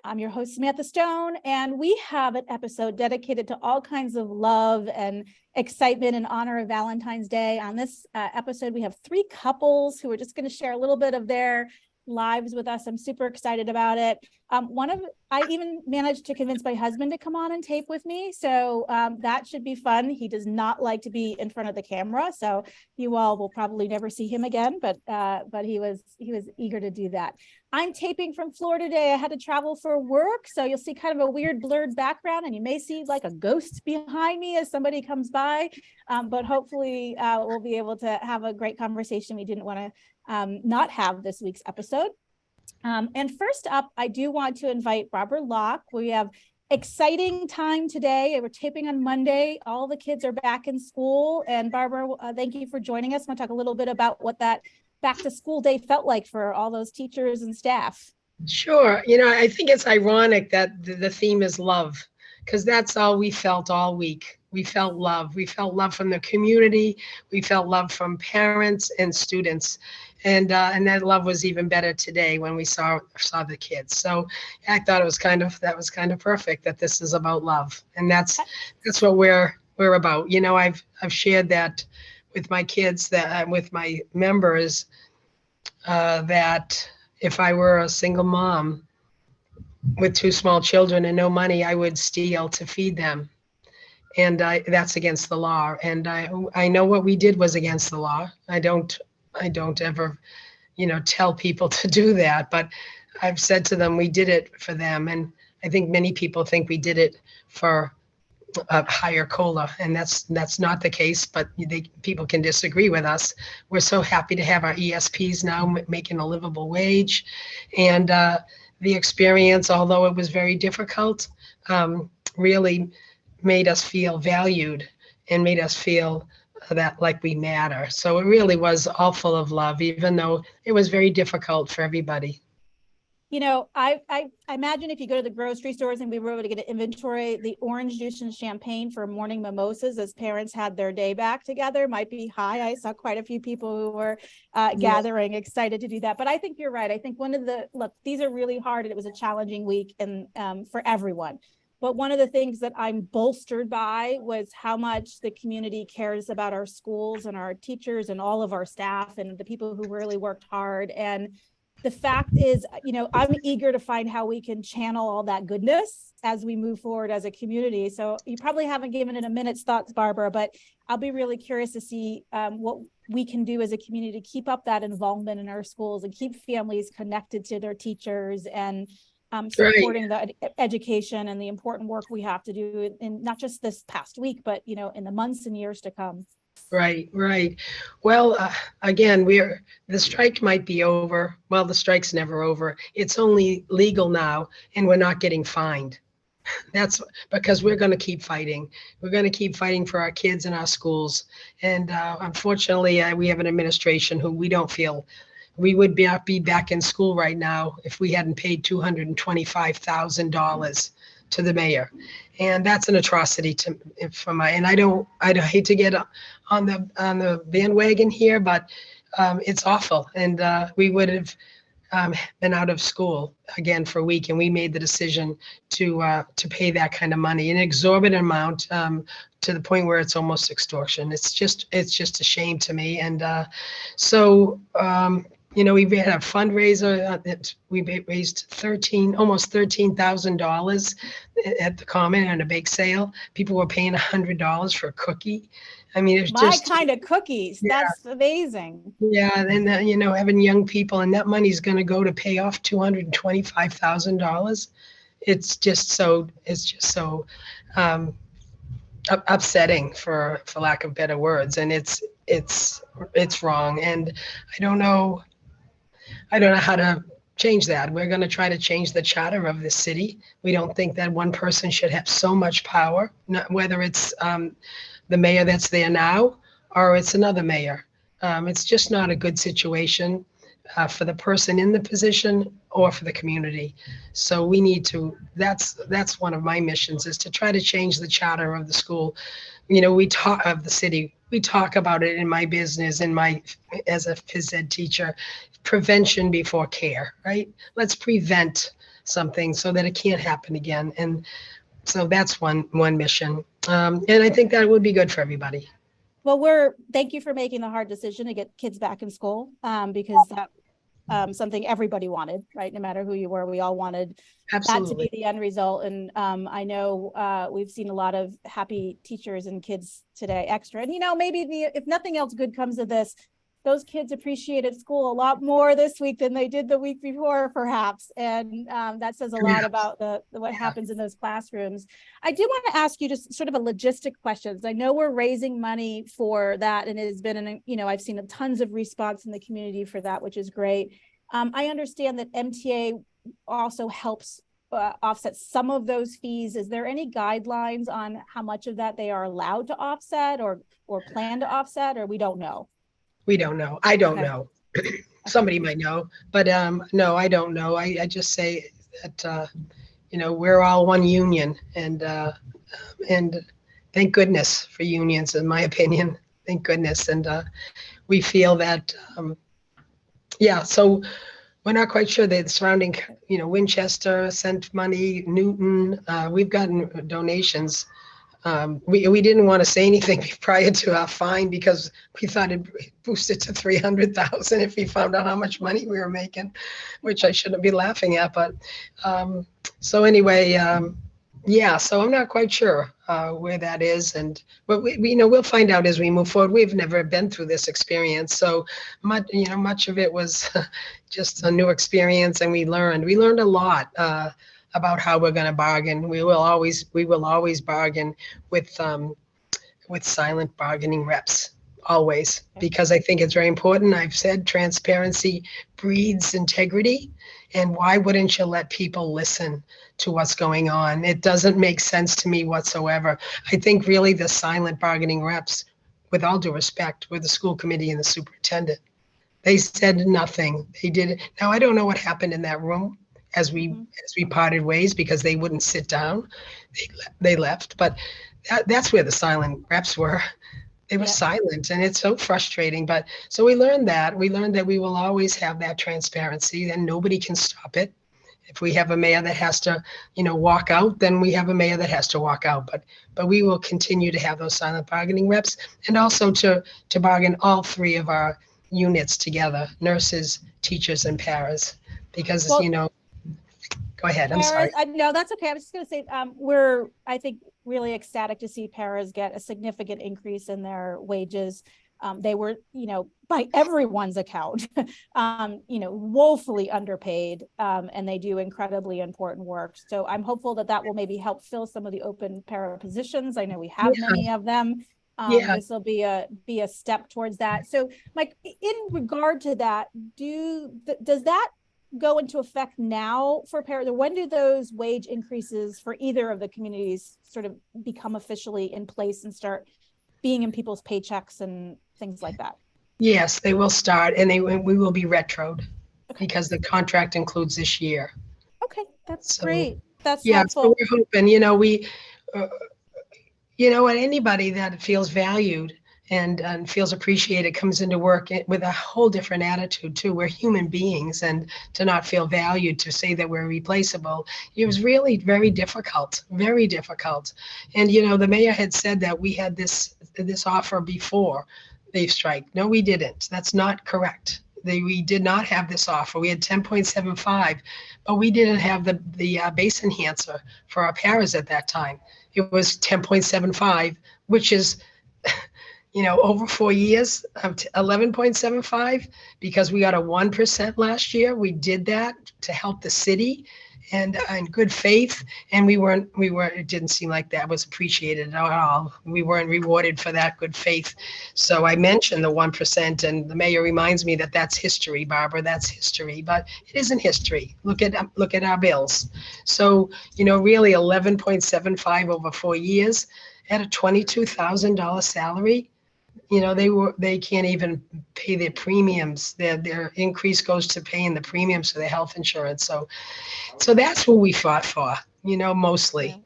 I'm your host, Samantha Stone, and we have an episode dedicated to all kinds of love and excitement in honor of Valentine's Day. On this episode, we have three couples who are just going to share a little bit of their lives with us. I'm super excited about it. I even managed to convince my husband to come on and tape with me. So that should be fun. He does not like to be in front of the camera. So you all will probably never see him again, but he was eager to do that. I'm taping from Florida today. I had to travel for work. So you'll see kind of a weird blurred background, and you may see like a ghost behind me as somebody comes by. But hopefully we'll be able to have a great conversation. We didn't want to not have this week's episode. And first up, I do want to invite Barbara Locke. We have exciting time today. We're taping on Monday. All the kids are back in school. And Barbara, thank you for joining us. I want to talk a little bit about what that back to school day felt like for all those teachers and staff. Sure. I think it's ironic that the theme is love, because that's all we felt all week. We felt love. We felt love from the community. We felt love from parents and students. And that love was even better today when we saw the kids. So I thought that was kind of perfect, that this is about love. And that's what we're about. I've shared that with my kids, that with my members, that if I were a single mom with two small children and no money, I would steal to feed them. And that's against the law. And I know what we did was against the law. I don't ever, tell people to do that, but I've said to them, we did it for them. And I think many people think we did it for a higher COLA, and that's not the case, but people can disagree with us. We're so happy to have our ESPs now making a livable wage. And the experience, although it was very difficult, really made us feel valued and made us feel that like we matter. So it really was all full of love, even though it was very difficult for everybody. I imagine if you go to the grocery stores and we were able to get an inventory, the orange juice and champagne for morning mimosas as parents had their day back together might be high. I saw quite a few people who were gathering, excited to do that. But I think you're right. I think these are really hard, and it was a challenging week and for everyone. But one of the things that I'm bolstered by was how much the community cares about our schools and our teachers and all of our staff and the people who really worked hard. And the fact is, I'm eager to find how we can channel all that goodness as we move forward as a community. So you probably haven't given it a minute's thoughts, Barbara, but I'll be really curious to see what we can do as a community to keep up that involvement in our schools and keep families connected to their teachers and supporting the education and the important work we have to do in not just this past week, but, in the months and years to come. Right. Well, again, the strike might be over. Well, the strike's never over. It's only legal now, and we're not getting fined. That's because we're going to keep fighting. We're going to keep fighting for our kids and our schools. And unfortunately, we have an administration who we don't feel we would not be back in school right now if we hadn't paid $225,000 to the mayor. And that's an atrocity and I hate to get on the bandwagon here, but it's awful. And we would have been out of school again for a week, and we made the decision to pay that kind of money, an exorbitant amount, to the point where it's almost extortion. It's just a shame to me. And we had a fundraiser that we raised almost $13,000 at the Common on a bake sale. People were paying $100 for a cookie. I mean, it's my kind of cookies. Yeah. That's amazing. Yeah, and having young people, and that money's going to go to pay off $225,000. It's just so upsetting, for lack of better words, and it's wrong. And I don't know how to change that. We're going to try to change the charter of the city. We don't think that one person should have so much power, whether it's the mayor that's there now or it's another mayor. It's just not a good situation for the person in the position or for the community. So we need to, that's one of my missions, is to try to change the charter of the school. We talk of the city. We talk about it in my business, as a phys ed teacher, prevention before care, right? Let's prevent something so that it can't happen again. And so that's one mission. And I think that would be good for everybody. Well, thank you for making the hard decision to get kids back in school, because that something everybody wanted, right? No matter who you were, we all wanted that to be the end result. And I know we've seen a lot of happy teachers and kids today extra. And, maybe if nothing else good comes of this, those kids appreciated school a lot more this week than they did the week before, perhaps. And that says a lot about what happens in those classrooms. I do want to ask you just sort of a logistic questions. I know we're raising money for that, and it has been, I've seen tons of response in the community for that, which is great. I understand that MTA also helps offset some of those fees. Is there any guidelines on how much of that they are allowed to offset or plan to offset, or we don't know? We don't know. I don't know. Somebody might know, but no, I don't know. I just say that we're all one union, and thank goodness for unions, in my opinion. Thank goodness, and we feel that so we're not quite sure. The surrounding, Winchester sent money, Newton. We've gotten donations. We didn't want to say anything prior to our fine because we thought it boosted to 300,000 if we found out how much money we were making, which I shouldn't be laughing at. But so anyway, so I'm not quite sure where that is, but we'll find out as we move forward. We've never been through this experience, so much of it was just a new experience, and we learned a lot. About how we're going to bargain. We will always bargain with silent bargaining reps, always, because I think it's very important. I've said transparency breeds integrity, and why wouldn't you let people listen to what's going on? It doesn't make sense to me whatsoever. I think really the silent bargaining reps, with all due respect, were the school committee and the superintendent. They said nothing. They did it. Now, I don't know what happened in that room as we parted ways, because they wouldn't sit down. They left, but that's where the silent reps were. They were silent, and it's so frustrating. But so we learned that we will always have that transparency, and nobody can stop it. If we have a mayor that has to, walk out, then we have a mayor that has to walk out. But we will continue to have those silent bargaining reps, and also to bargain all three of our units together: nurses, teachers, and paras, because Go ahead. I'm sorry. No, that's okay. I was just going to say, we're, I think, really ecstatic to see paras get a significant increase in their wages. They were, by everyone's account, woefully underpaid, and they do incredibly important work. So I'm hopeful that will maybe help fill some of the open para positions. I know we have many of them. This will be a step towards that. So, Mike, in regard to that, does that go into effect now for paras? Or when do those wage increases for either of the communities sort of become officially in place and start being in people's paychecks and things like that? Yes, they will start, and we will be retroed because the contract includes this year. Okay, that's great. That's helpful. So we're hoping, anybody that feels valued and feels appreciated comes into work with a whole different attitude too. We're human beings, and to not feel valued, to say that we're replaceable, it was really very difficult, very difficult. And the mayor had said that we had this offer before the strike. No, we didn't. That's not correct. We did not have this offer. We had 10.75, but we didn't have the base enhancer for our paras at that time. It was 10.75, which is over 4 years, 11.75, because we got a 1% last year. We did that to help the city, and in good faith. And it didn't seem like that was appreciated at all. We weren't rewarded for that good faith. So I mentioned the 1%, and the mayor reminds me that that's history, Barbara, that's history, but it isn't history. Look at our bills. So, really 11.75 over 4 years at a $22,000 salary. They can't even pay their premiums. Their increase goes to paying the premiums for their health insurance. So that's who we fought for, mostly.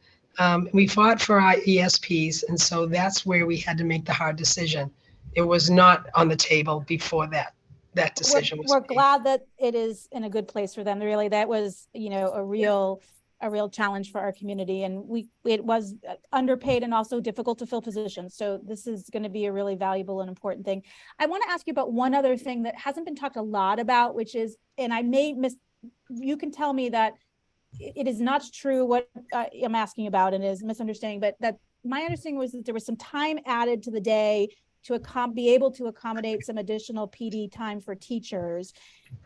We fought for our ESPs, and so that's where we had to make the hard decision. It was not on the table before that. that decision was we're made. glad that it is in a good place for them. Really, that was, a real challenge for our community, and it was underpaid and also difficult to fill positions. So this is going to be a really valuable and important thing. I want to ask you about one other thing that hasn't been talked a lot about, which is, and I may you can tell me that it is not true what I'm asking about and is misunderstanding, but that my understanding was that there was some time added to the day to be able to accommodate some additional PD time for teachers.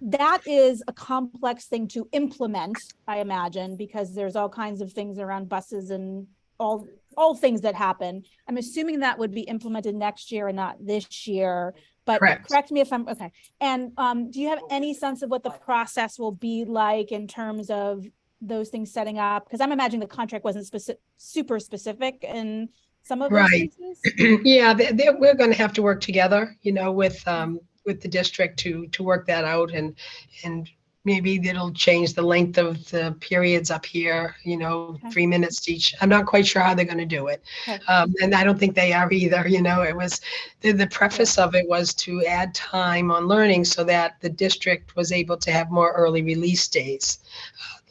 That is a complex thing to implement, I imagine, because there's all kinds of things around buses and all things that happen. I'm assuming that would be implemented next year and not this year, but correct me if I'm okay. And do you have any sense of what the process will be like in terms of those things setting up? Because I'm imagining the contract wasn't super specific in some of those cases. Yeah, we're going to have to work together, with the district to work that out, and maybe it'll change the length of the periods up here, 3 minutes each. I'm not quite sure how they're going to do it. And I don't think they are either. It was the preface of it was to add time on learning so that the district was able to have more early release days,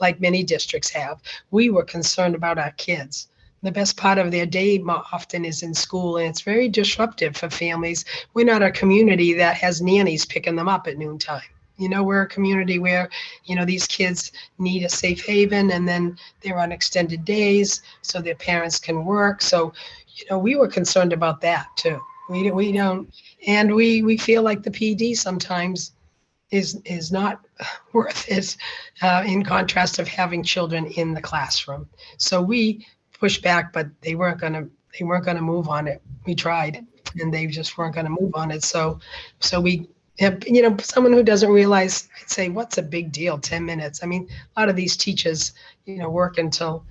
like many districts have. We were concerned about our kids. The best part of their day often is in school, and it's very disruptive for families. We're not a community that has nannies picking them up at noontime. We're a community where, these kids need a safe haven, and then they're on extended days so their parents can work. So, we were concerned about that too. We don't, and we feel like the PD sometimes is not worth it, in contrast of having children in the classroom. So we pushed back, but they weren't gonna move on it. We tried, and they just weren't gonna move on it. So we have, someone who doesn't realize, I'd say, what's a big deal? 10 minutes. I mean, a lot of these teachers, work until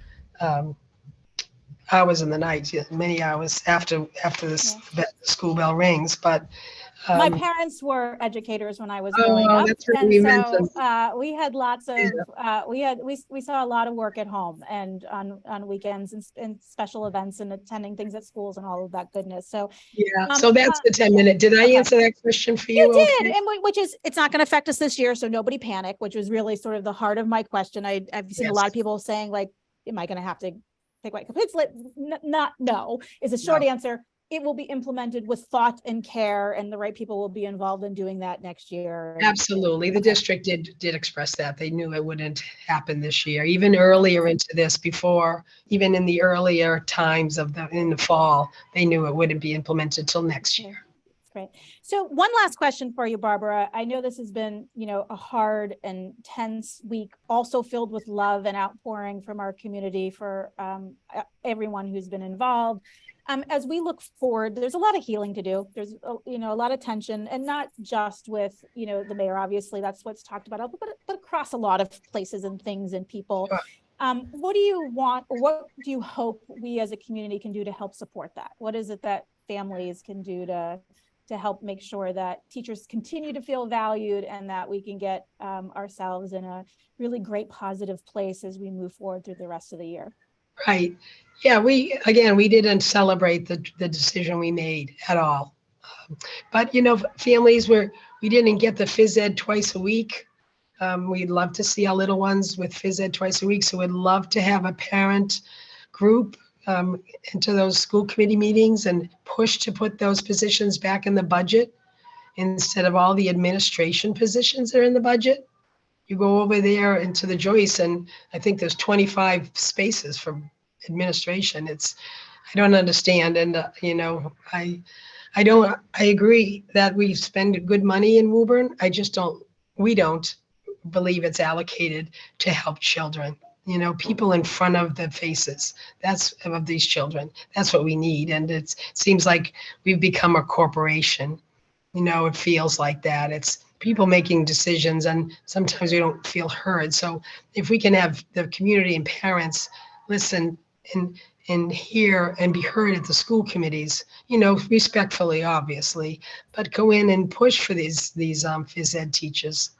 hours in the night, many hours after the school bell rings. But my parents were educators when I was growing up, that's right, and so we had lots of we saw a lot of work at home and on weekends and special events and attending things at schools and all of that goodness. So so that's the 10-minute. Did I answer that question for you? You did, and which is, it's not going to affect us this year, so nobody panic. Which was really sort of the heart of my question. I've seen a lot of people saying, like, am I going to have to take white kids? Not no is a short answer. It will be implemented with thought and care, and the right people will be involved in doing that next year. Absolutely. The district did express that. They knew it wouldn't happen this year, even earlier into this, before, even in the earlier times in the fall, they knew it wouldn't be implemented till next year. Great. So one last question for you, Barbara. I know this has been, a hard and tense week, also filled with love and outpouring from our community for everyone who's been involved. As we look forward, there's a lot of healing to do. There's, a lot of tension, and not just with, the mayor, obviously that's what's talked about, but across a lot of places and things and people. What do you want, or what do you hope we as a community can do to help support that? What is it that families can do to help make sure that teachers continue to feel valued, and that we can get ourselves in a really great positive place as we move forward through the rest of the year? Right. Yeah, we didn't celebrate the decision we made at all. But, families we didn't get the phys ed twice a week. We'd love to see our little ones with phys ed twice a week. So we'd love to have a parent group into those school committee meetings and push to put those positions back in the budget instead of all the administration positions that are in the budget. You go over there into the Joyce, and I think there's 25 spaces for administration. I don't understand. And, I agree that we spend good money in Woburn. We don't believe it's allocated to help children, people in front of the faces. That's of these children. That's what we need. And it seems like we've become a corporation. It feels like that. It's people making decisions, and sometimes we don't feel heard. So if we can have the community and parents listen and hear and be heard at the school committees, respectfully, obviously, but go in and push for these phys ed teachers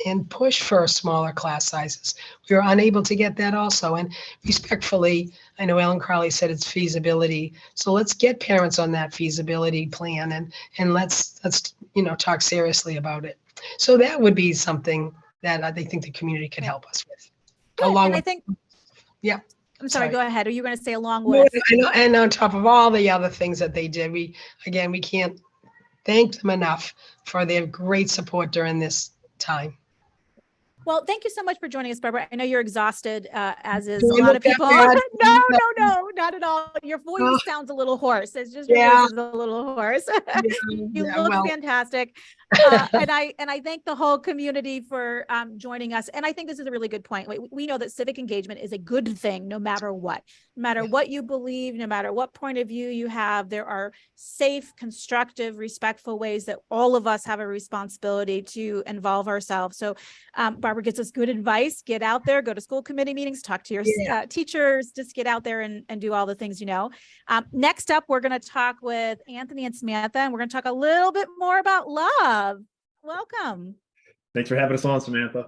and push for smaller class sizes. We were unable to get that also. And respectfully, I know Ellen Crowley said it's feasibility. So let's get parents on that feasibility plan, and let's talk seriously about it. So that would be something that I think the community could help us with. Good. Along And I with, think, yeah. I'm sorry, go ahead. Are you going to say along No, with? I know, and on top of all the other things that they did, we can't thank them enough for their great support during this time. Well, thank you so much for joining us, Barbara. I know you're exhausted, as is Do a I lot look of that people. bad? No, not at all. Your voice Oh, sounds a little hoarse. It's just your yeah, voice is a little hoarse. You yeah, look well, fantastic. And I thank the whole community for joining us. And I think this is a really good point. We know that civic engagement is a good thing, no matter what. No matter what you believe, no matter what point of view you have, there are safe, constructive, respectful ways that all of us have a responsibility to involve ourselves. So Barbara gives us good advice. Get out there, go to school committee meetings, talk to your yeah. teachers, just get out there and do all the things you know. Next up, we're going to talk with Anthony and Samantha, and we're going to talk a little bit more about love. Welcome. Thanks for having us on, Samantha.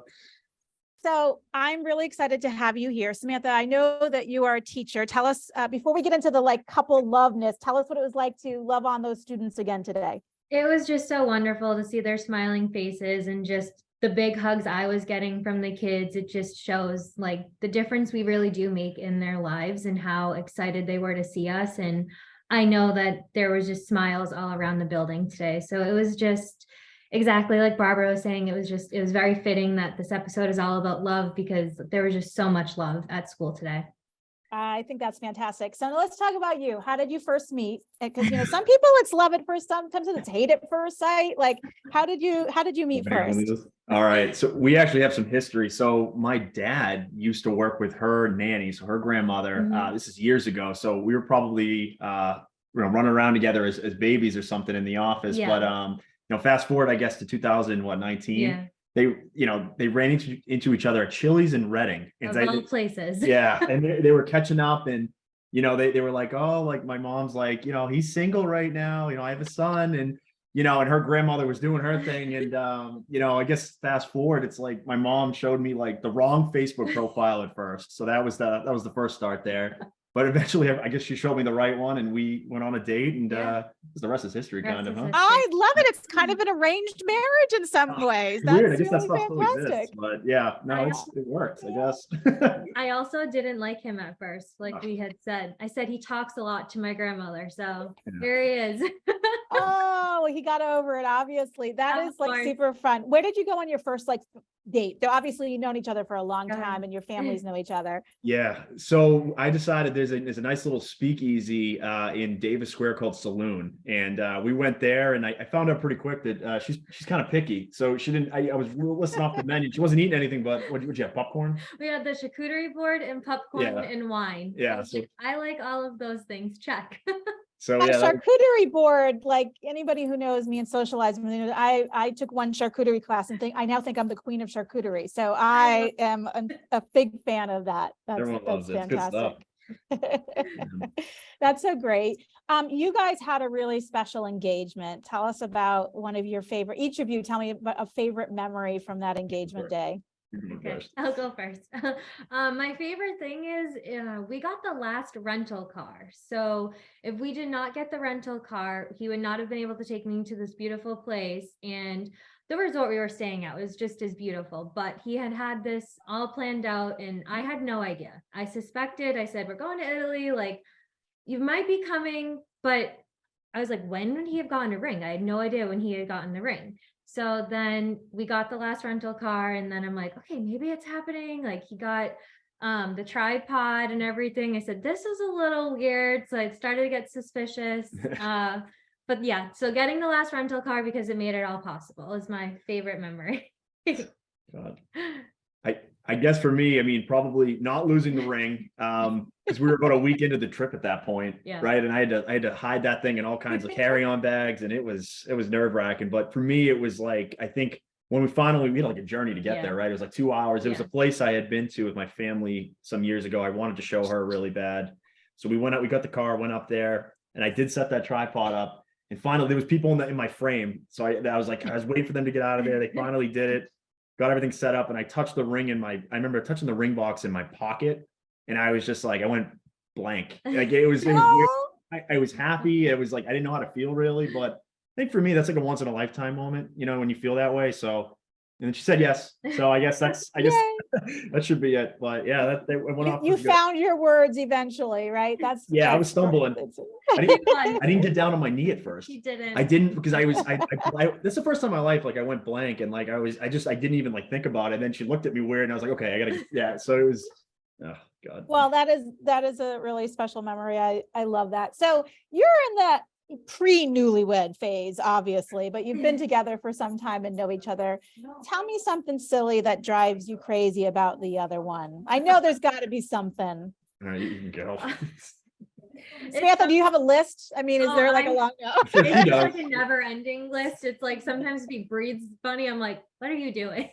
So I'm really excited to have you here. Samantha, I know that you are a teacher. Tell us, before we get into the couple loveness, tell us what it was like to love on those students again today. It was just so wonderful to see their smiling faces and just the big hugs I was getting from the kids. It just shows the difference we really do make in their lives and how excited they were to see us. And I know that there was just smiles all around the building today. So it was just exactly like Barbara was saying. It was very fitting that this episode is all about love, because there was just so much love at school today. I think that's fantastic. So let's talk about you. How did you first meet? Because some people it's love at first, sometimes it's hate at first sight. How did you meet first? All right. So we actually have some history. So my dad used to work with her nanny, so her grandmother. This is years ago. So we were probably running around together as babies or something in the office. Yeah. But fast forward, I guess, to 2019. Yeah. They ran into each other at Chili's in Reading. Of all places. Yeah. And they were catching up, and they were like, oh, my mom's like, he's single right now. I have a son, and and her grandmother was doing her thing. And I guess fast forward, it's like my mom showed me the wrong Facebook profile at first. So that was the first start there. But eventually, I guess she showed me the right one, and we went on a date, and the rest is history, kind of, huh? I love it. It's kind of an arranged marriage in some ways. That's weird. I guess really that's still fantastic. exists, but yeah, no, it works, I guess. I also didn't like him at first, like we had said. I said he talks a lot to my grandmother, so here he is. Oh, he got over it, obviously. That is course. super fun. Where did you go on your first date? So obviously you've known each other for a long Go ahead. time and your families know each other. Yeah. So I decided there's a nice little speakeasy in Davis Square called Saloon. And we went there, and I found out pretty quick that she's kind of picky. So she didn't, I was listing off the menu. She wasn't eating anything, but would you have, popcorn? We had the charcuterie board and popcorn and wine. Yeah. So I like all of those things. Check. So A yeah, charcuterie board, anybody who knows me and socializing with me, I took one charcuterie class and I now think I'm the queen of charcuterie. So I am a big fan of that. everyone loves it. It's good stuff. That's so great. You guys had a really special engagement. Tell us about one of your favorite, each of you tell me about a favorite memory from that engagement day. Okay, I'll go first. My favorite thing is we got the last rental car. So if we did not get the rental car, he would not have been able to take me to this beautiful place. And the resort we were staying at was just as beautiful, but he had this all planned out, and I had no idea. I suspected, I said, we're going to Italy, you might be coming, but I was like, when would he have gotten a ring? I had no idea when he had gotten the ring. So then we got the last rental car, and then I'm like, okay, maybe it's happening. He got the tripod and everything. I said, this is a little weird. So I started to get suspicious. But yeah, so getting the last rental car, because it made it all possible, is my favorite memory. God. I guess for me, probably not losing the ring, because we were about a week into the trip at that point, right? And I had to hide that thing in all kinds of carry-on bags, and it was nerve-wracking. But for me, it was I think when we had a journey to get there, right? It was 2 hours. It was a place I had been to with my family some years ago. I wanted to show her really bad, so we went out. We got the car, went up there, and I did set that tripod up. And finally, there was people in my frame, so I was waiting for them to get out of there. They finally did it. Got everything set up, and I touched the ring I remember touching the ring box in my pocket, and I was just I went blank. It was weird. I was happy. It was I didn't know how to feel really, but think for me, that's like a once in a lifetime moment, you know, when you feel that way. So, and then she said yes. So I guess that should be it. But yeah, that went off. You found your words eventually, right? That's I was stumbling. I didn't get down on my knee at first. You didn't. I didn't, because I this is the first time in my life, like I went blank, and like I didn't even like think about it. And then she looked at me weird, and I was like, okay, I gotta, so it was, oh God. Well, that is a really special memory. I love that. So you're in that pre-newlywed phase, obviously, but you've been together for some time and know each other. Tell me something silly that drives you crazy about the other one. I know there's got to be something. All right, you can go. Samantha, do you have a list? I mean, is there like a long It's like a never-ending list. It's like sometimes if he breathes funny, I'm like, what are you doing?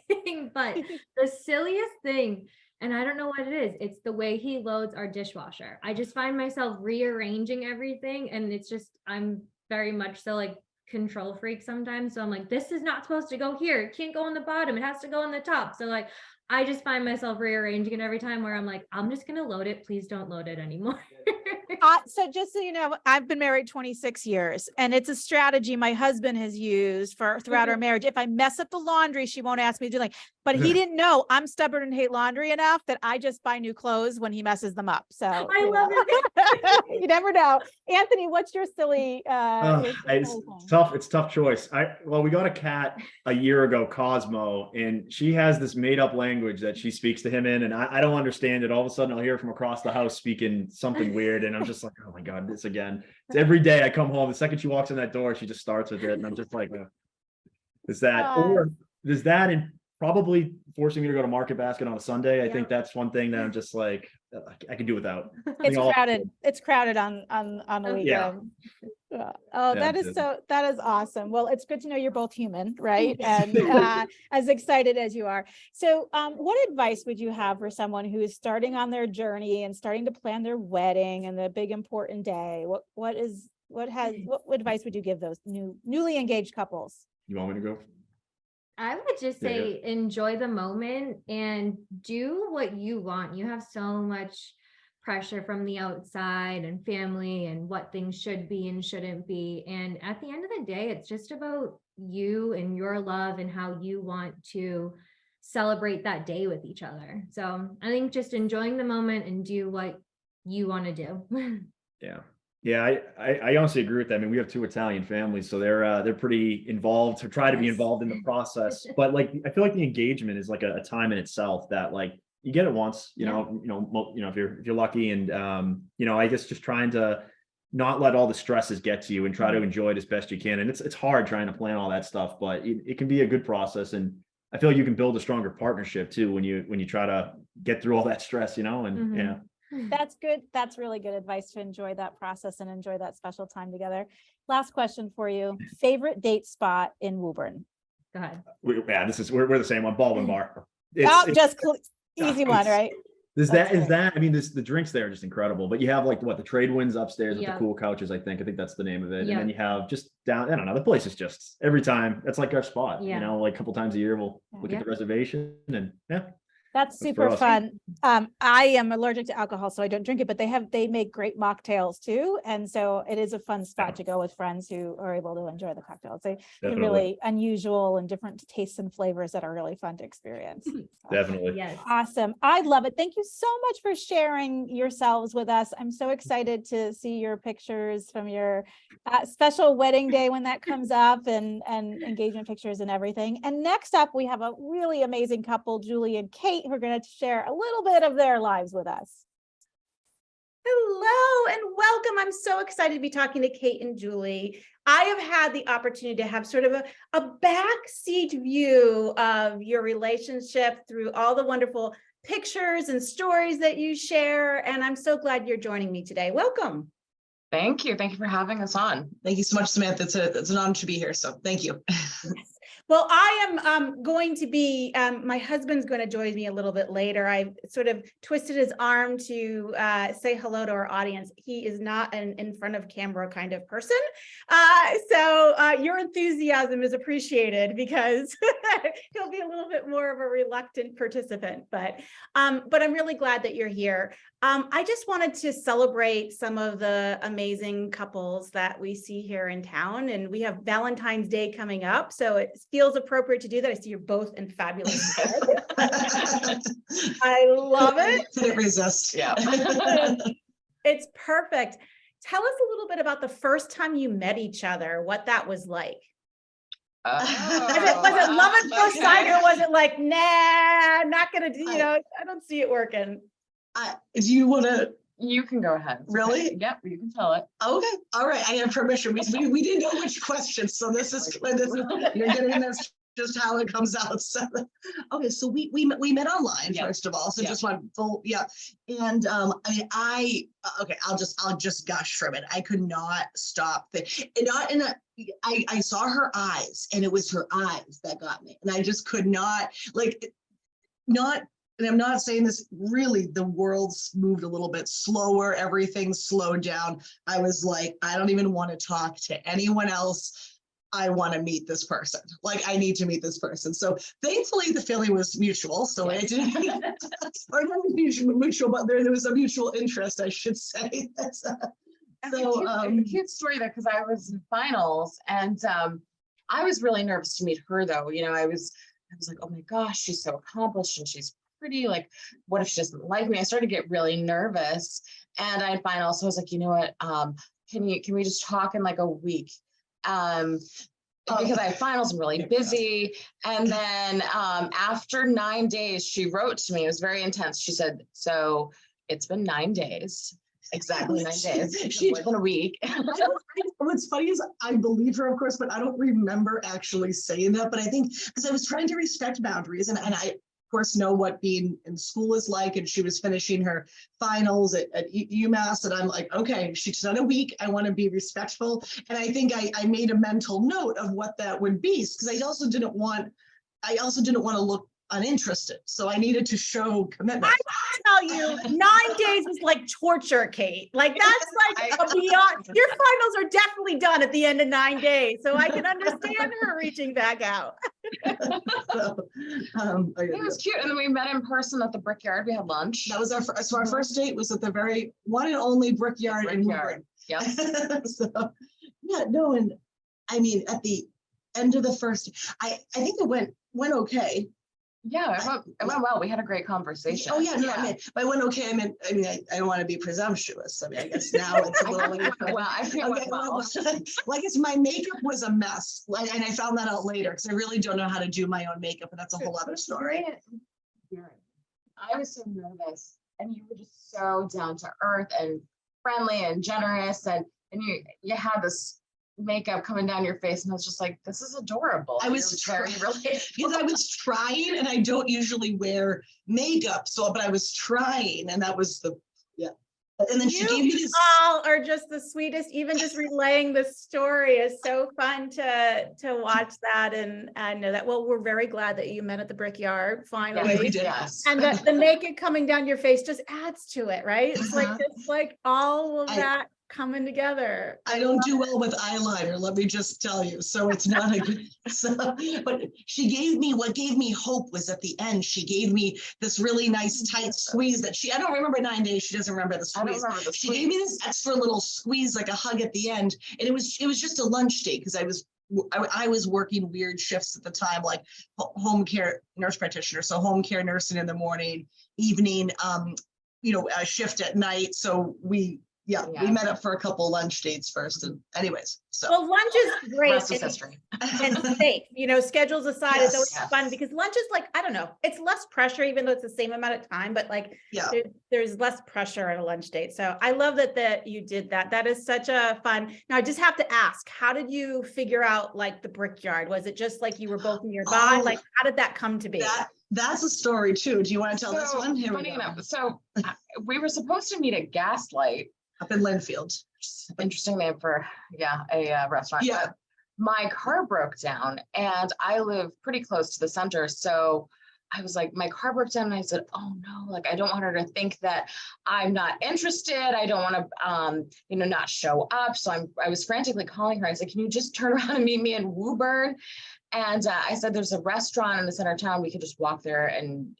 But the silliest thing, and I don't know what it is, it's the way he loads our dishwasher. I just find myself rearranging everything, and it's just, I'm very much so like control freak sometimes. So I'm like, this is not supposed to go here. It can't go on the bottom. It has to go on the top. So like, I just find myself rearranging it every time, where I'm like, I'm just going to load it. Please don't load it anymore. So just so you know, I've been married 26 years, and it's a strategy my husband has used throughout our marriage. If I mess up the laundry, she won't ask me to do like, but he didn't know I'm stubborn and hate laundry enough that I just buy new clothes when he messes them up. So I love it. You never know. Anthony, what's your silly? It's tough choice. We got a cat a year ago, Cosmo, and she has this made up language that she speaks to him in, and I don't understand it. All of a sudden I'll hear from across the house speaking something weird, and I'm just like, oh my God, this again. It's every day I come home, the second she walks in that door, she just starts with it, and I'm just like, is that or is that and probably forcing me to go to Market Basket on a Sunday? I think that's one thing that I'm just like, I can do without. It's crowded. It's crowded on the weekend. Yeah. Oh, that is awesome. Well, it's good to know you're both human, right? And as excited as you are. So what advice would you have for someone who is starting on their journey and starting to plan their wedding and the big important day? What advice would you give those newly engaged couples? You want me to go? I would just say enjoy the moment and do what you want. You have so much pressure from the outside and family and what things should be and shouldn't be. And at the end of the day, it's just about you and your love and how you want to celebrate that day with each other. So I think just enjoying the moment and do what you want to do. Yeah, I honestly agree with that. I mean, we have 2 Italian families, so they're pretty involved, to try to be involved in the process. But like, I feel like the engagement is like a time in itself that like you get it once, you know, if you're lucky, and I guess just trying to not let all the stresses get to you and try to enjoy it as best you can. And it's hard trying to plan all that stuff, but it can be a good process. And I feel like you can build a stronger partnership too when you try to get through all that stress, and That's good. That's really good advice, to enjoy that process and enjoy that special time together. Last question for you. Favorite date spot in Woburn? Go ahead. We're the same one. Baldwin Bar. Easy one, right? I mean, the drinks there are just incredible, but you have like the trade winds upstairs with the cool couches. I think that's the name of it. And then you have just down, I don't know, the place is just every time. That's like our spot, like a couple times a year, we'll get the reservation, and That's super fun. I am allergic to alcohol, so I don't drink it, but they make great mocktails too. And so it is a fun spot to go with friends who are able to enjoy the cocktails. They're really unusual and different tastes and flavors that are really fun to experience. Definitely. Yes. Awesome. I love it. Thank you so much for sharing yourselves with us. I'm so excited to see your pictures from your special wedding day when that comes up, and engagement pictures and everything. And next up, we have a really amazing couple, Julie and Kate, who are going to share a little bit of their lives with us. Hello and welcome. I'm so excited to be talking to Kate and Julie. I have had the opportunity to have sort of a backseat view of your relationship through all the wonderful pictures and stories that you share. And I'm so glad you're joining me today. Welcome. Thank you. Thank you for having us on. Thank you so much, Samantha. It's an honor to be here. So thank you. Yes. Well, I am going to be, my husband's going to join me a little bit later. I sort of twisted his arm to say hello to our audience. He is not an in front of camera kind of person. So your enthusiasm is appreciated because he'll be a little bit more of a reluctant participant, but I'm really glad that you're here. I just wanted to celebrate some of the amazing couples that we see here in town, and we have Valentine's Day coming up, so it feels appropriate to do that. I see you're both in fabulous bed. I love it. Couldn't resist. Yeah. It's perfect. Tell us a little bit about the first time you met each other, what that was like. Was it love at first sight, or was it like, nah, not gonna do, I don't see it working. Do you want to? You can go ahead. Really? Yep, you can tell it. Okay. All right. I have permission. We didn't know which questions, so this is you're getting this just how it comes out. So, okay. So we met online first of all. So just one full And I'll just gush from it. I could not stop I saw her eyes, and it was her eyes that got me, and I just could not And I'm not saying this, really, the world's moved a little bit slower. Everything slowed down. I was like, I don't even want to talk to anyone else. I want to meet this person. Like, I need to meet this person. So thankfully the feeling was mutual. So it didn't, or not mutual, but there was a mutual interest, I should say. A cute story there, because I was in finals, and I was really nervous to meet her though. I was like, oh my gosh, she's so accomplished and she's pretty, like, what if she doesn't like me? I started to get really nervous, and I had finals, so I was like, you know what, can we just talk in like a week, because I have finals, I'm really busy. And then after 9 days, she wrote to me. It was very intense. She said, so it's been 9 days, exactly 9 days, more than a week. What's funny is I believe her, of course, but I don't remember actually saying that. But I think because I was trying to respect boundaries, and I of course know what being in school is like, and she was finishing her finals at UMass, and I'm like, okay, she's done a week, I want to be respectful. And I think I made a mental note of what that would be, because I also didn't want to look uninterested, so I needed to show commitment. I tell you, 9 days is like torture, Kate. Like, that's like a beyond. Your finals are definitely done at the end of 9 days, so I can understand her reaching back out. It was cute, and then we met in person at the Brickyard. We had lunch. That was our first date was at the very one and only Brickyard in Woburn. Yep. And I mean, at the end of the first, I think it went okay. Yeah, it went well. We had a great conversation. Oh yeah, no, I mean, but it went okay. I mean, I don't want to be presumptuous. I mean, I guess now it's a little. Well, I think it went well. Well, I guess my makeup was a mess, and I found that out later because I really don't know how to do my own makeup, and that's a whole other story. I was so nervous, and you were just so down to earth and friendly and generous, and you had this makeup coming down your face, and I was just like, this is adorable. I was trying because I was trying, and I don't usually wear makeup, but I was trying, and that was and then she gave me this. All are just the sweetest. Even just relaying the story is so fun to watch that and know that. Well, we're very glad that you met at the Brickyard finally. Yeah, we did. Yes. And the makeup coming down your face just adds to it, right? It's like all of that coming together. I don't do well with eyeliner, let me just tell you. So it's not a good, but what gave me hope was at the end, she gave me this really nice tight squeeze that I don't remember 9 days. She doesn't remember the squeeze. She gave me this extra little squeeze, like a hug at the end. And it was just a lunch date, because I was working weird shifts at the time, like home care nurse practitioner. So home care nursing in the morning, evening, a shift at night. So we met up for a couple lunch dates first, and anyways, so. Well, lunch is great. Rest is history. And safe, schedules aside, it's always fun because lunch is like, I don't know, it's less pressure, even though it's the same amount of time, but like there's less pressure at a lunch date. So I love that you did that. That is such a fun. Now I just have to ask, how did you figure out like the Brickyard? Was it just like you were both nearby? Like, how did that come to be? That's a story too. Do you want to tell this one? Here funny enough, so we were supposed to meet at Gaslight up in Linfield. Interesting name for a restaurant. Yeah. my car broke down, and I live pretty close to the center. So I was like, my car broke down, and I said, oh no, like, I don't want her to think that I'm not interested. I don't want to, not show up. So I was frantically calling her. I said, can you just turn around and meet me in Woburn? And I said, there's a restaurant in the center of town. We could just walk there and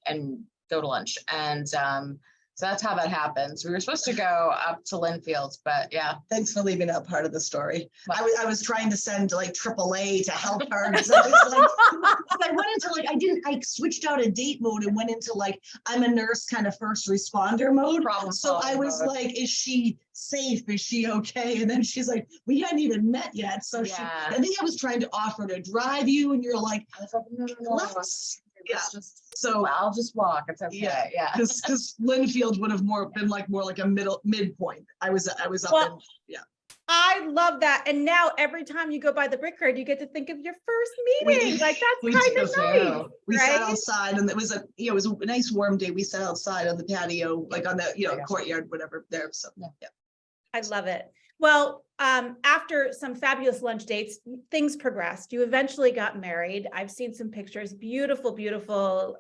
go to lunch. And so that's how that happens. We were supposed to go up to Linfield, but yeah. Thanks for leaving out part of the story. I was trying to send like AAA to help her. So I went into I switched out of date mode and went into I'm a nurse kind of first responder mode. So I was like, is she safe? Is she okay? And then she's like, we hadn't even met yet. So I think I was trying to offer to drive you, and you're like, I was like, no. Yeah. So I'll just walk. It's okay. Yeah. Because Linfield would have been more like a midpoint. I was up in. I love that. And now every time you go by the Brickyard, you get to think of your first meeting. That's kind of nice. We sat outside, and it was a nice warm day. We sat outside on the patio, on the courtyard, whatever there. So yeah. I love it. Well, after some fabulous lunch dates, things progressed. You eventually got married. I've seen some pictures, beautiful, beautiful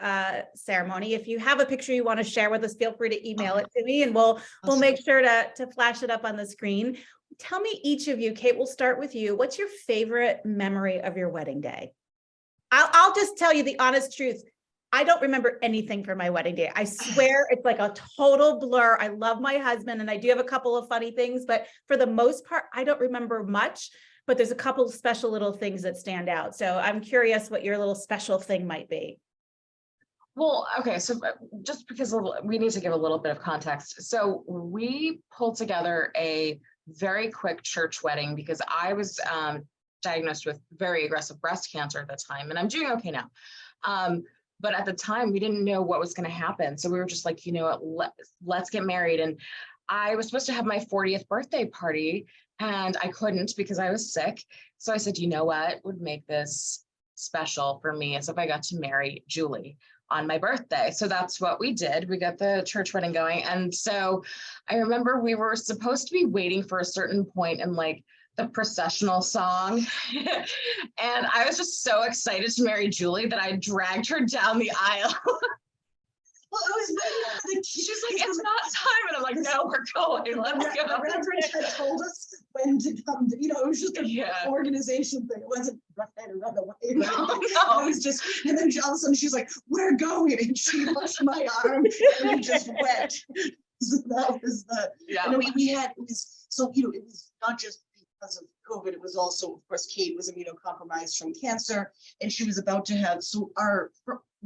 ceremony. If you have a picture you want to share with us, feel free to email it to me, and we'll make sure to flash it up on the screen. Tell me, each of you, Kate, we'll start with you. What's your favorite memory of your wedding day? I'll just tell you the honest truth. I don't remember anything from my wedding day. I swear it's like a total blur. I love my husband, and I do have a couple of funny things, but for the most part, I don't remember much, but there's a couple of special little things that stand out. So I'm curious what your little special thing might be. Well, okay. So just because we need to give a little bit of context. So we pulled together a very quick church wedding because I was diagnosed with very aggressive breast cancer at the time, and I'm doing okay now. But at the time, we didn't know what was going to happen. So we were just like, let's get married. And I was supposed to have my 40th birthday party, and I couldn't because I was sick. So I said, you know what would make this special for me is if I got to marry Julie on my birthday. So that's what we did. We got the church wedding going. And so I remember we were supposed to be waiting for a certain point in the processional song. And I was just so excited to marry Julie that I dragged her down the aisle. Well, it was she's like, it's not time. And I'm like, no, we're going. Let's go. The Reverend had told us when to come. It was just an organization thing. It wasn't right or run away. No. It was just, and then all of a sudden she's like, we're going. And she pushed my arm, and we just went. So that was and we had, it was not just because of COVID, it was also, of course, Kate was immunocompromised from cancer, and she was about to have, so our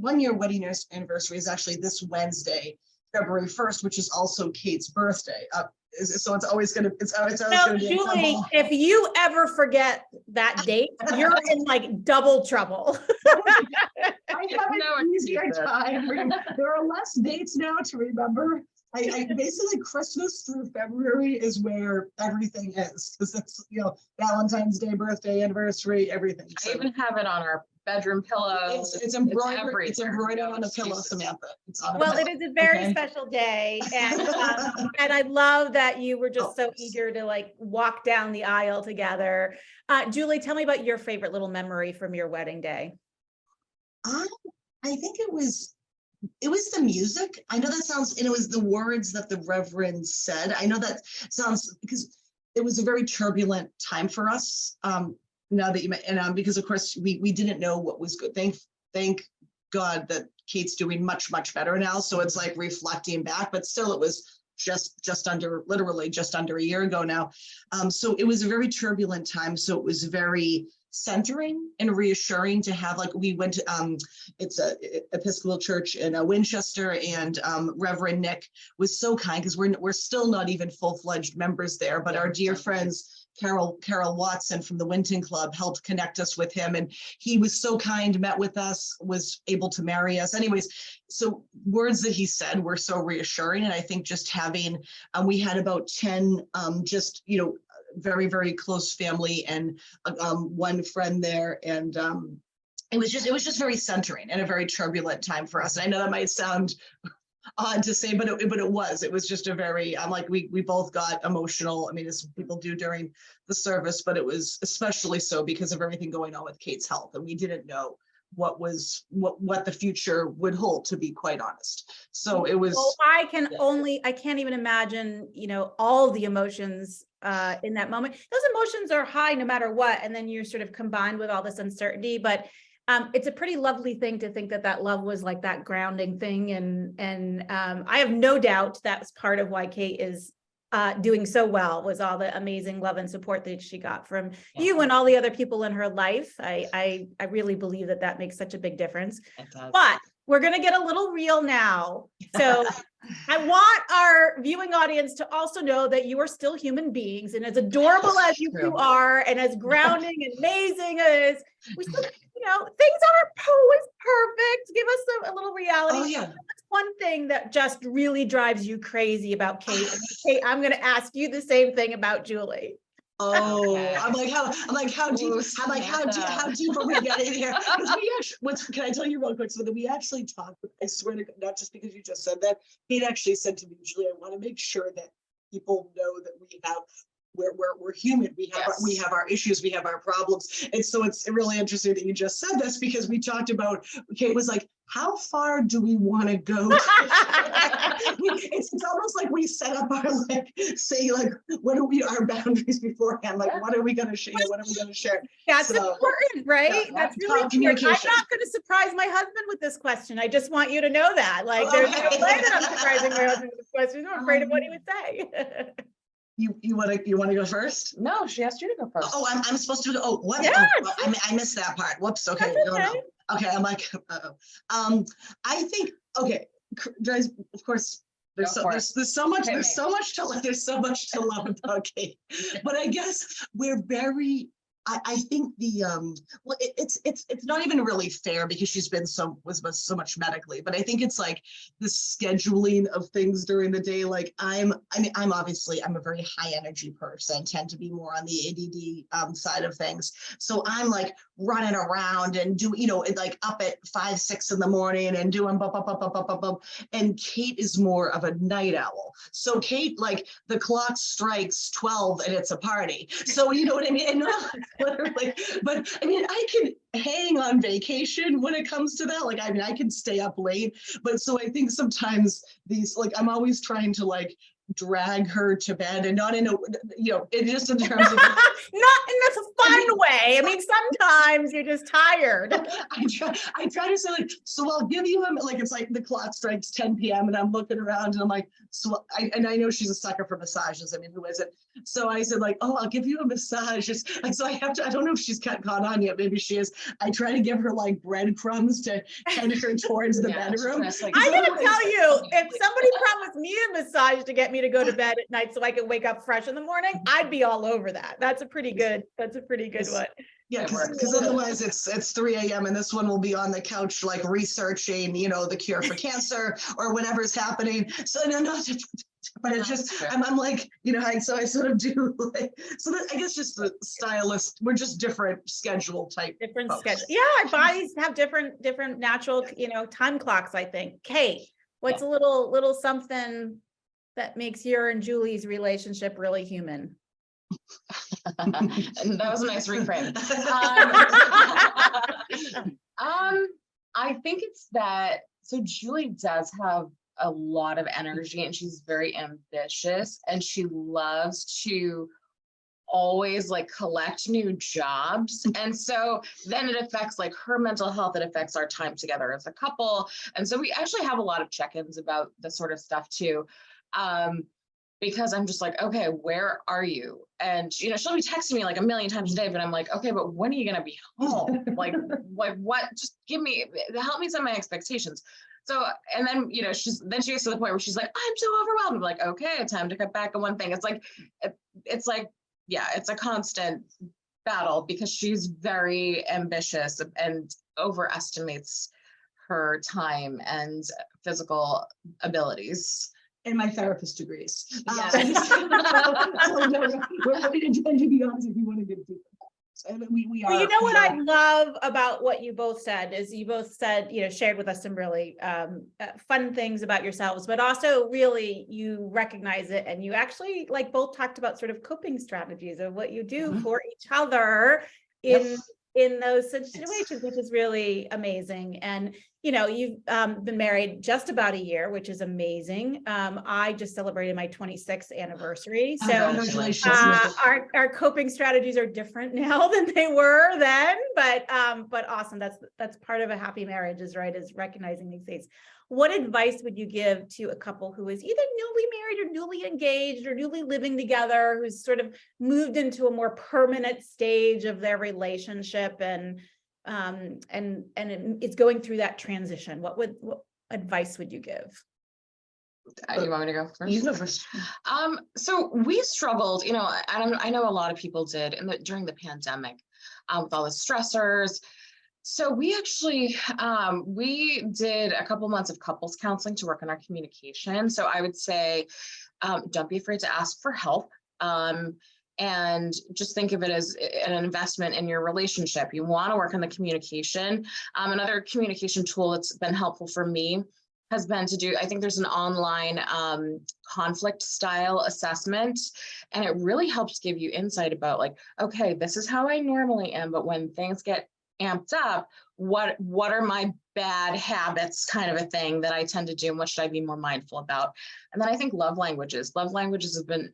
1-year wedding anniversary is actually this Wednesday, February 1st, which is also Kate's birthday. So it's always going to, be Julie, if you ever forget that date, you're in double trouble. I have an easier time. There are less dates now to remember. I basically Christmas through February is where everything is, because that's Valentine's Day, birthday, anniversary, everything. So, I even have it on our bedroom pillow. It's embroidered. It's embroidered on a pillow, Samantha. It is a very special day, and I love that you were just so eager to walk down the aisle together. Julie, tell me about your favorite little memory from your wedding day. I think it was the music. I know that sounds, and it was the words that the Reverend said. I know that sounds, because it was a very turbulent time for us. Now that you met, and because of course we didn't know what was good. Thank God that Kate's doing much better now. So it's reflecting back, but still it was literally just under a year ago now. So it was a very turbulent time. So it was very centering and reassuring to have, we went to it's a Episcopal church in Winchester, and Reverend Nick was so kind, because we're still not even full-fledged members there, but our dear friends Carol Watson from the Winton Club helped connect us with him, and he was so kind, met with us, was able to marry us. Anyways, so words that he said were so reassuring, and I think just having we had about 10 very, very close family and one friend there, and it was just very centering and a very turbulent time for us. And I know that might sound to say, but it was just a very, I'm like, we both got emotional. I mean, as people do during the service, but it was especially so because of everything going on with Kate's health. And we didn't know what the future would hold, to be quite honest. So it was. Well, I can't even imagine, all the emotions in that moment. Those emotions are high no matter what. And then you're sort of combined with all this uncertainty, but it's a pretty lovely thing to think that love was like that grounding thing. And I have no doubt that was part of why Kate is doing so well, was all the amazing love and support that she got from you and all the other people in her life. I really believe that makes such a big difference. But we're going to get a little real now. So I want our viewing audience to also know that you are still human beings, and as adorable as you two are, and as grounding and amazing as we still, things aren't always perfect. Give us a little reality. Oh, yeah. That's one thing that just really drives you crazy about Kate. And Kate, I'm going to ask you the same thing about Julie. Oh, okay. I'm like, how deep are we getting here? Because we actually, can I tell you real quick? So that we actually talked, I swear to God, not just because you just said that, Kate actually said to me, Julie, I want to make sure that people know that we have, we're human. We have our issues, we have our problems. And so it's really interesting that you just said this, because we talked about, Kate was like, how far do we want to go? It's almost like we set up our, what are our boundaries beforehand? Like, what are we going to share? What are we going to share? That's important, right? Yeah, that's really important. I'm not going to surprise my husband with this question. I just want you to know that. Like, there's no way that I'm surprising my husband with this question. I'm afraid of what he would say. You want to go first? No, she asked you to go first. Oh, I'm supposed to go. Oh, what? Yeah. Oh, I missed that part. Whoops. Okay. Okay. Okay. I'm like, I think, okay, guys, of course, there's so much to love about Kate, but I guess we're very, I think well, it's not even really fair because she's been so much medically, but I think it's like the scheduling of things during the day. Like I'm a very high energy person, tend to be more on the ADD side of things. So I'm like running around and like up at 5, 6 in the morning and doing bum. And Kate is more of a night owl. So Kate, like the clock strikes 12 and it's a party. So you know what I mean? And literally, but I mean, I can hang on vacation when it comes to that. Like, I mean, I can stay up late, but so I think sometimes I'm always trying to drag her to bed, and not in a, it just in terms of not in a fun way. I mean, sometimes you're just tired. I try to say so I'll give you him, it's like the clock strikes 10 p.m. and I'm looking around and I'm like, I know she's a sucker for massages. I mean, who isn't? So I said I'll give you a massage. So I don't know if she's caught on yet. Maybe she is. I try to give her breadcrumbs to head her towards the bedroom. I gotta tell you, if somebody promised me a massage to get me to go to bed at night so I can wake up fresh in the morning, I'd be all over that. That's a pretty good one. Yeah, because otherwise it's 3 a.m. and this one will be on the couch researching, the cure for cancer or whatever's happening. So but it's just I'm like, so I sort of do so that I guess just the stylist, we're just different schedule type. Different schedule. Yeah, our bodies have different natural, time clocks, I think. Kate, what's a little something that makes your and Julie's relationship really human? And that was a nice reframe. I think it's that, so Julie does have a lot of energy and she's very ambitious and she loves to always collect new jobs. And so then it affects her mental health, it affects our time together as a couple. And so we actually have a lot of check-ins about this sort of stuff too. Because I'm just okay, where are you? And, she'll be texting me a million times a day, but I'm like, okay, but when are you going to be home? What, just help me set my expectations. So, and then, she gets to the point where she's like, I'm so overwhelmed. I'm like, okay, time to cut back on one thing. It's a constant battle because she's very ambitious and overestimates her time and physical abilities. And my therapist agrees. Yes. We're ready to be honest if you want to get deeper. We are. Well, you know what we I are- love about what you both said is you both said, shared with us some really fun things about yourselves, but also really you recognize it. And you actually both talked about sort of coping strategies of what you do for each other in those situations, which is really amazing. And, you've been married just about a year, which is amazing. I just celebrated my 26th anniversary. So Congratulations. our coping strategies are different now than they were then, but awesome. That's part of a happy marriage is recognizing these things. What advice would you give to a couple who is either newly married or newly engaged or newly living together, who's sort of moved into a more permanent stage of their relationship and it's going through that transition? What advice would you give? You want me to go first? You go first. So we struggled, I know a lot of people did during the pandemic with all the stressors. So we actually, we did a couple months of couples counseling to work on our communication. So I would say, don't be afraid to ask for help. And just think of it as an investment in your relationship. You want to work on the communication. Another communication tool that's been helpful for me has been to do, I think there's an online conflict style assessment, and it really helps give you insight about okay, this is how I normally am, but when things get amped up, what are my bad habits, kind of a thing that I tend to do, and what should I be more mindful about? And then I think love languages have been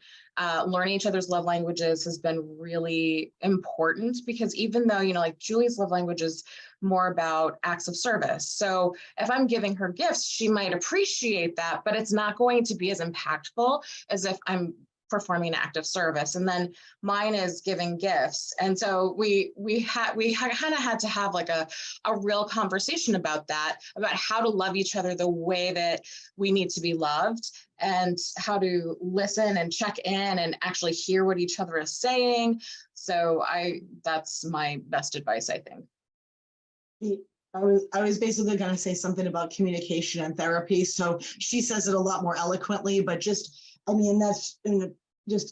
learning each other's love languages has been really important, because even though Julie's love language is more about acts of service, so if I'm giving her gifts, she might appreciate that, but it's not going to be as impactful as if I'm performing an act of service. And then mine is giving gifts. And so we kind of had to have a real conversation about that, about how to love each other the way that we need to be loved, and how to listen and check in and actually hear what each other is saying. So that's my best advice, I think. I was basically going to say something about communication and therapy. So she says it a lot more eloquently, but just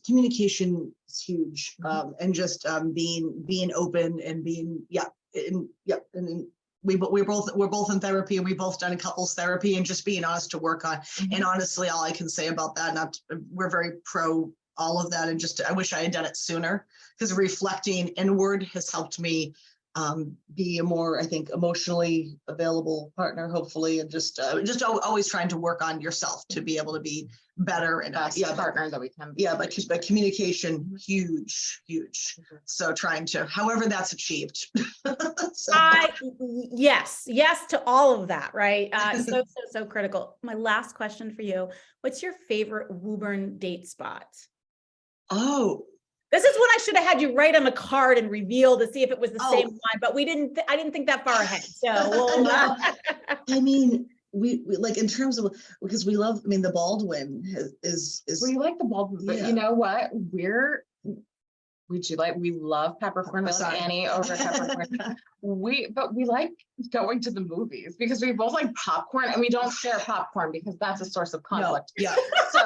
communication is huge. And just being open and being, and we're both in therapy, and we both done couples therapy, and just being honest to work on. And honestly, all I can say about that, we're very pro all of that, and just I wish I had done it sooner, because reflecting inward has helped me be a more, I think, emotionally available partner, hopefully, and just always trying to work on yourself to be able to be better and partner that we can be. But communication, huge. So trying to, however that's achieved. Yes to all of that, right? So critical. My last question for you: what's your favorite Woburn date spot? Oh. This is what I should have had you write on a card and reveal to see if it was the same one, but I didn't think that far ahead. So I mean, we like, in terms of, because we love, the Baldwin is we like the Baldwin, but you know what? We love peppercorn with Annie over peppercorn. We like going to the movies because we both like popcorn, and we don't share popcorn because that's a source of conflict. No, yeah. So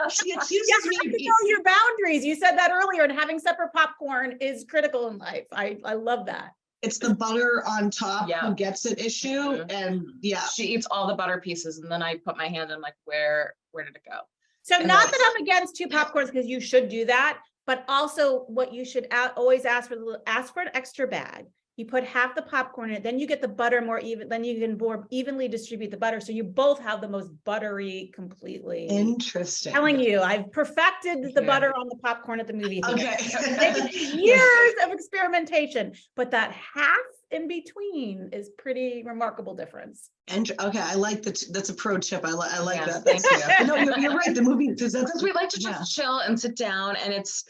she accuses me to know your boundaries. You said that earlier, and having separate popcorn is critical in life. I love that. It's the butter on top who gets it issue. And she eats all the butter pieces, and then I put my hand in where did it go? So not that I'm against two popcorns, because you should do that. But also what you should always ask for an extra bag. You put half the popcorn in it, then you get the butter more even, then you can more evenly distribute the butter. So you both have the most buttery, completely. Interesting. Telling you, I've perfected the butter on the popcorn at the movie theater. Okay. Years of experimentation, but that half in between is pretty remarkable difference. And okay, I like that. That's a pro tip. I like that. Thank you. No, you're right. The movie, because we like to just chill and sit down, and it's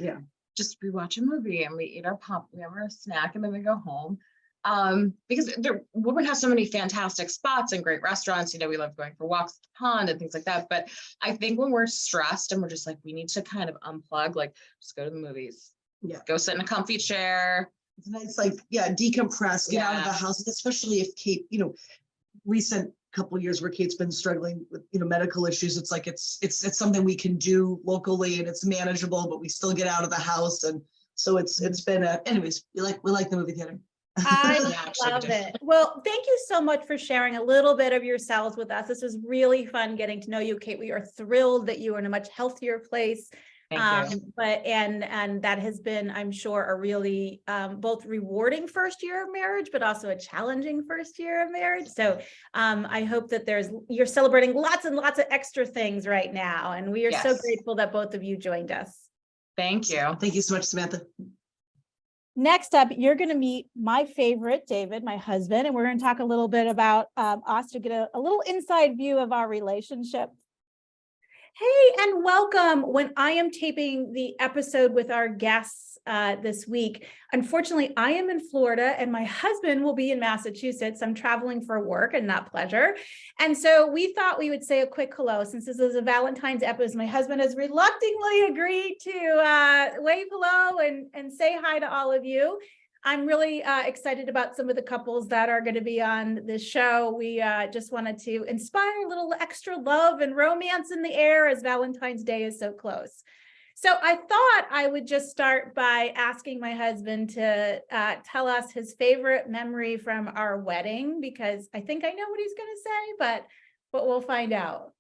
just we watch a movie and we eat we have our snack, and then we go home. Because Woburn has so many fantastic spots and great restaurants. We love going for walks at the pond and things like that. But I think when we're stressed and we're just we need to kind of unplug, just go to the movies. Yeah. Go sit in a comfy chair. It's nice, decompress, get out of the house, especially if Kate, recent couple of years where Kate's been struggling with, medical issues. It's it's something we can do locally, and it's manageable, but we still get out of the house. And So it's been anyways, we like the movie theater. I Yeah, actually, love we do. it. Well, thank you so much for sharing a little bit of yourselves with us. This was really fun getting to know you, Kate. We are thrilled that you are in a much healthier place. Thank you. But and that has been, I'm sure, a really both rewarding first year of marriage, but also a challenging first year of marriage. So I hope that you're celebrating lots and lots of extra things right now. And we are so Yes. grateful that both of you joined us. Thank you. Thank you so much, Samantha. Next up, you're going to meet my favorite, David, my husband, and we're going to talk a little bit about us to get a little inside view of our relationship. Hey, and welcome. When I am taping the episode with our guests this week, unfortunately, I am in Florida and my husband will be in Massachusetts. I'm traveling for work and not pleasure. And so we thought we would say a quick hello since this is a Valentine's episode. My husband has reluctantly agreed to wave hello and say hi to all of you. I'm really excited about some of the couples that are going to be on this show. We just wanted to inspire a little extra love and romance in the air as Valentine's Day is so close. So I thought I would just start by asking my husband to tell us his favorite memory from our wedding, because I think I know what he's going to say, but we'll find out.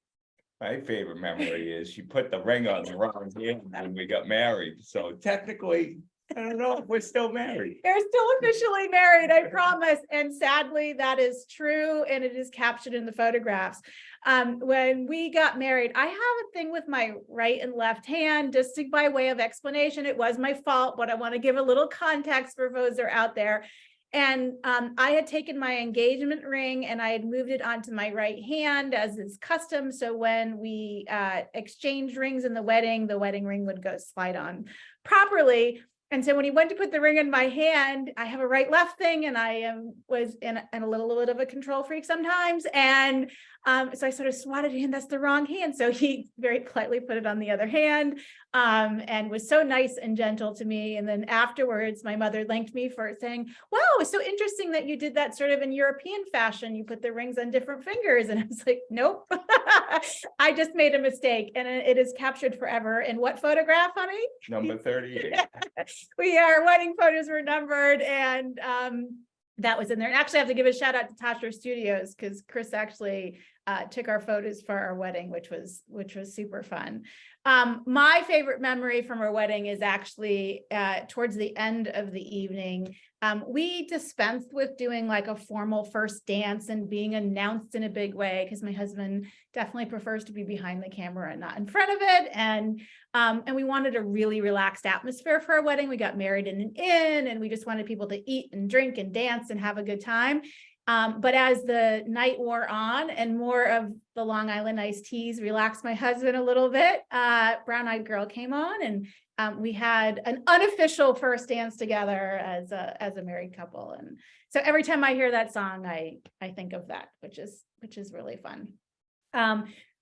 My favorite memory is she put the ring on the wrong hand when we got married. So technically, I don't know if we're still married. They're still officially married, I promise. And sadly, that is true. And it is captured in the photographs. When we got married, I have a thing with my right and left hand, just by way of explanation. It was my fault, but I want to give a little context for those that are out there. And I had taken my engagement ring and I had moved it onto my right hand as is custom. So when we exchanged rings in the wedding ring would go slide on properly. And so when he went to put the ring in my hand, I have a right left thing and I was in a little bit of a control freak sometimes. And so I sort of swatted him, that's the wrong hand. So he very politely put it on the other hand and was so nice and gentle to me. And then afterwards, my mother thanked me for saying, wow, it's so interesting that you did that sort of in European fashion. You put the rings on different fingers. And I was like, nope, I just made a mistake. And it is captured forever. In what photograph, honey? Number 38. Our wedding photos were numbered and that was in there. And actually I have to give a shout out to Tasha Studios because Chris actually took our photos for our wedding, which was super fun. My favorite memory from our wedding is actually towards the end of the evening. We dispensed with doing like a formal first dance and being announced in a big way because my husband definitely prefers to be behind the camera and not in front of it. And we wanted a really relaxed atmosphere for our wedding. We got married in an inn and we just wanted people to eat and drink and dance and have a good time. But as the night wore on and more of the Long Island iced teas relaxed my husband a little bit, Brown Eyed Girl came on and we had an unofficial first dance together as a married couple. And so every time I hear that song, I think of that, which is really fun.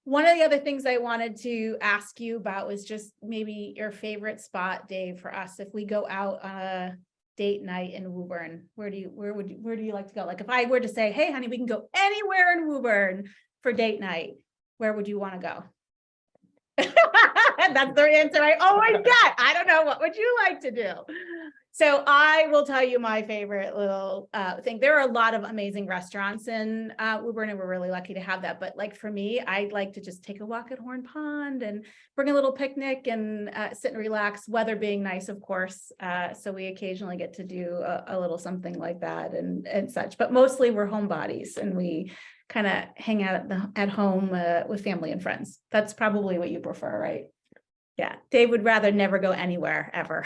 One of the other things I wanted to ask you about was just maybe your favorite spot, Dave, for us. If we go out on a date night in Woburn, where do you like to go? Like if I were to say, hey, honey, we can go anywhere in Woburn for date night, where would you want to go? That's the answer I always get. I don't know. What would you like to do? So I will tell you my favorite little thing. There are a lot of amazing restaurants in Woburn, and we're really lucky to have that. But like for me, I'd like to just take a walk at Horn Pond and bring a little picnic and sit and relax, weather being nice, of course. So we occasionally get to do a little something like that and such. But mostly we're homebodies and we kind of hang out at home with family and friends. That's probably what you prefer, right? Yeah, Dave would rather never go anywhere ever.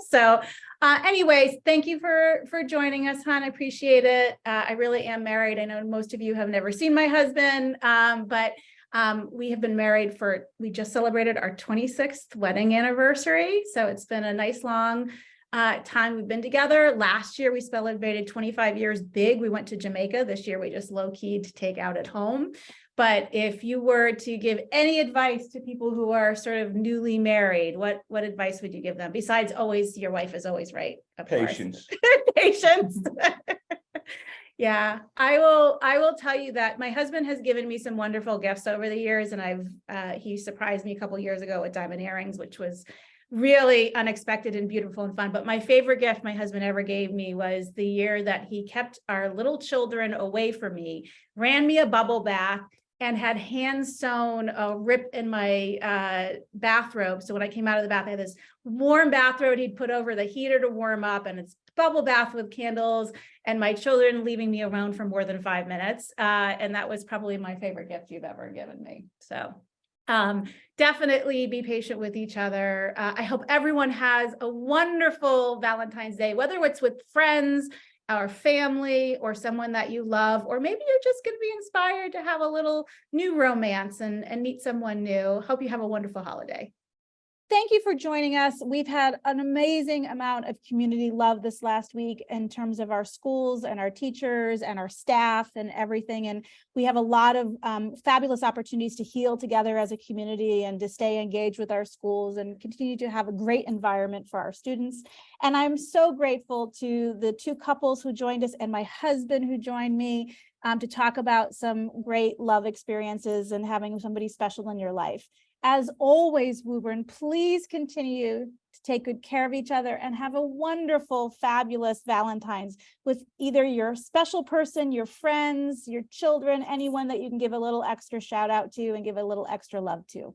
So anyways, thank you for joining us, hon. I appreciate it. I really am married. I know most of you have never seen my husband, but we have been married we just celebrated our 26th wedding anniversary. So it's been a nice long time we've been together. Last year we celebrated 25 years big. We went to Jamaica. This year we just low-key to take out at home. But if you were to give any advice to people who are sort of newly married, what advice would you give them? Besides always, your wife is always right. Patience. Patience. Yeah, I will tell you that my husband has given me some wonderful gifts over the years, and he surprised me a couple of years ago with diamond earrings, which was really unexpected and beautiful and fun. But my favorite gift my husband ever gave me was the year that he kept our little children away from me, ran me a bubble bath, and had hand sewn a rip in my bathrobe. So when I came out of the bath, I had this warm bathrobe he'd put over the heater to warm up, and it's bubble bath with candles, and my children leaving me alone for more than 5 minutes. And that was probably my favorite gift you've ever given me. So definitely be patient with each other. I hope everyone has a wonderful Valentine's Day, whether it's with friends, or family, or someone that you love, or maybe you're just going to be inspired to have a little new romance and meet someone new. Hope you have a wonderful holiday. Thank you for joining us. We've had an amazing amount of community love this last week in terms of our schools and our teachers and our staff and everything. And we have a lot of fabulous opportunities to heal together as a community and to stay engaged with our schools and continue to have a great environment for our students. And I'm so grateful to the two couples who joined us and my husband who joined me to talk about some great love experiences and having somebody special in your life. As always, Woburn, please continue to take good care of each other and have a wonderful, fabulous Valentine's with either your special person, your friends, your children, anyone that you can give a little extra shout out to and give a little extra love to.